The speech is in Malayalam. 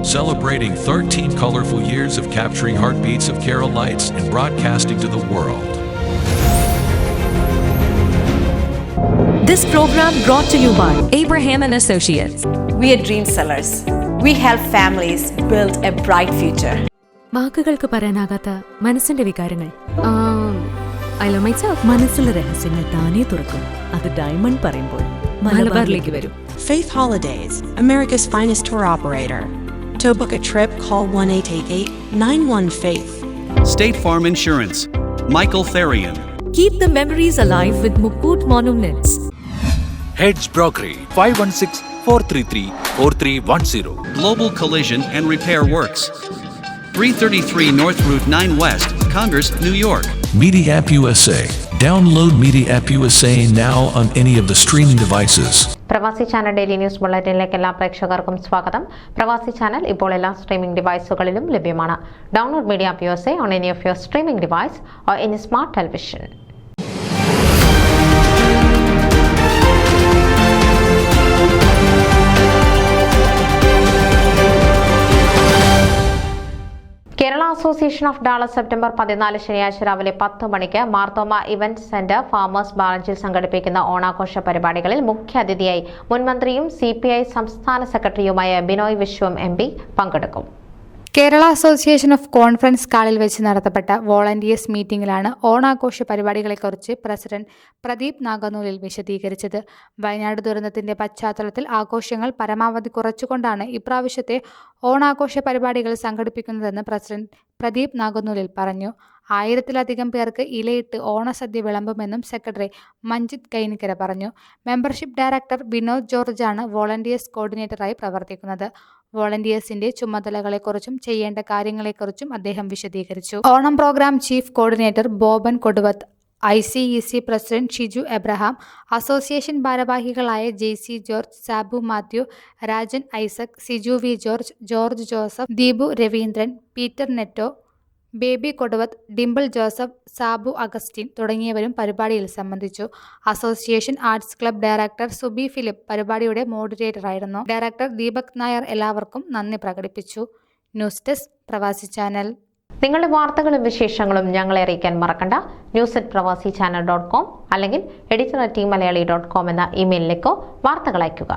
celebrating 13 colorful years of capturing heartbeats of Kerala lights and broadcasting to the world. This program brought to you by Abraham and Associates. We are dream sellers. We help families build a bright future. വാക്കുകൾക്ക് പറയാനാകാത്ത മനസ്സിന്റെ വികാരങ്ങൾ. I love myself. മനസ്സിലെ രഹസ്യങ്ങൾ താനേ തുറക്കും. അത് ഡയമണ്ട് പറയുമ്പോൾ മലബാറിലേക്ക് വരും. Faith Holidays, America's finest tour operator. To book a trip, call 1-888-91-FAITH. State Farm Insurance, Michael Therian. Keep the memories alive with Mukut Monuments. Heads Brokery 516-433-4310. Global Collision and Repair Works, 333 North Route 9 West, Congress, New York. Media App USA. Download Media App USA now on any of the streaming devices. പ്രവാസി ചാനൽ ഡെയിലി ന്യൂസ് ബുള്ളറ്റിനിലേക്ക് എല്ലാ പ്രേക്ഷകർക്കും സ്വാഗതം. പ്രവാസി ചാനൽ ഇപ്പോൾ എല്ലാ സ്ട്രീമിംഗ് ഡിവൈസുകളിലും ലഭ്യമാണ്. Download media app USA on any of your streaming device or any smart television. Kerala association of Dallas September 14 ശനിയാഴ്ച രാവിലെ 10 മണിക്ക് മാർത്തോമ ഇവന്റ് സെന്റർ ഫാമേഴ്സ് ബാലൻസിൽ സംഘടിപ്പിക്കുന്ന ഓണാഘോഷ പരിപാടികളിൽ മുഖ്യാതിഥിയായി മുൻമന്ത്രിയും CPI സംസ്ഥാന സെക്രട്ടറിയുമായ ബിനോയ് വിശ്വം MP പങ്കെടുക്കും. കേരള അസോസിയേഷൻ ഓഫ് കോൺഫറൻസ് ഹാളിൽ വെച്ച് നടത്തപ്പെട്ട വോളണ്ടിയേഴ്സ് മീറ്റിംഗിലാണ് ഓണാഘോഷ പരിപാടികളെക്കുറിച്ച് പ്രസിഡന്റ് പ്രദീപ് നാഗനൂലിൽ വിശദീകരിച്ചത്. വയനാട് ദുരന്തത്തിന്റെ പശ്ചാത്തലത്തിൽ ആഘോഷങ്ങൾ പരമാവധി കുറച്ചുകൊണ്ടാണ് ഇപ്രാവശ്യത്തെ ഓണാഘോഷ പരിപാടികൾ സംഘടിപ്പിക്കുന്നതെന്ന് പ്രസിഡന്റ് പ്രദീപ് നാഗനൂലിൽ പറഞ്ഞു. 1000-ലധികം പേർക്ക് ഇലയിട്ട് ഓണസദ്യ വിളമ്പുമെന്നും സെക്രട്ടറി മഞ്ജിത് കൈനിക്കര പറഞ്ഞു. മെമ്പർഷിപ്പ് ഡയറക്ടർ വിനോദ് ജോർജാണ് വോളണ്ടിയേഴ്സ് കോർഡിനേറ്ററായി പ്രവർത്തിക്കുന്നത്. വോളണ്ടിയേഴ്സിന്റെ ചുമതലകളെക്കുറിച്ചും ചെയ്യേണ്ട കാര്യങ്ങളെക്കുറിച്ചും അദ്ദേഹം വിശദീകരിച്ചു. Onam program chief coordinator Boban Koduvath, ICEC president Shiju Abraham, association ഭാരവാഹികളായ JC ജോർജ്, സാബു മാത്യു, രാജൻ ഐസക്, സിജു വി ജോർജ്, ജോർജ് ജോസഫ്, ദീപു രവീന്ദ്രൻ, പീറ്റർ നെറ്റോ, ബേബി കൊടുവത്ത്, ഡിംപിൾ ജോസഫ്, സാബു അഗസ്റ്റിൻ തുടങ്ങിയവരും പരിപാടിയിൽ സംബന്ധിച്ചു. Association arts club director Subi Philip പരിപാടിയുടെ മോഡറേറ്ററായിരുന്നു. ഡയറക്ടർ ദീപക് നായർ എല്ലാവർക്കും നന്ദി പ്രകടിപ്പിച്ചു. ന്യൂസ് ഡെസ്ക് പ്രവാസി ചാനൽ. നിങ്ങളുടെ വാർത്തകളും വിശേഷങ്ങളും ഞങ്ങളെ അറിയിക്കാൻ മറക്കണ്ട. news@pravasichannel.com അല്ലെങ്കിൽ editor@tmalayali.com എന്ന ഇമെയിലിലേക്കോ വാർത്തകൾ അയയ്ക്കുക.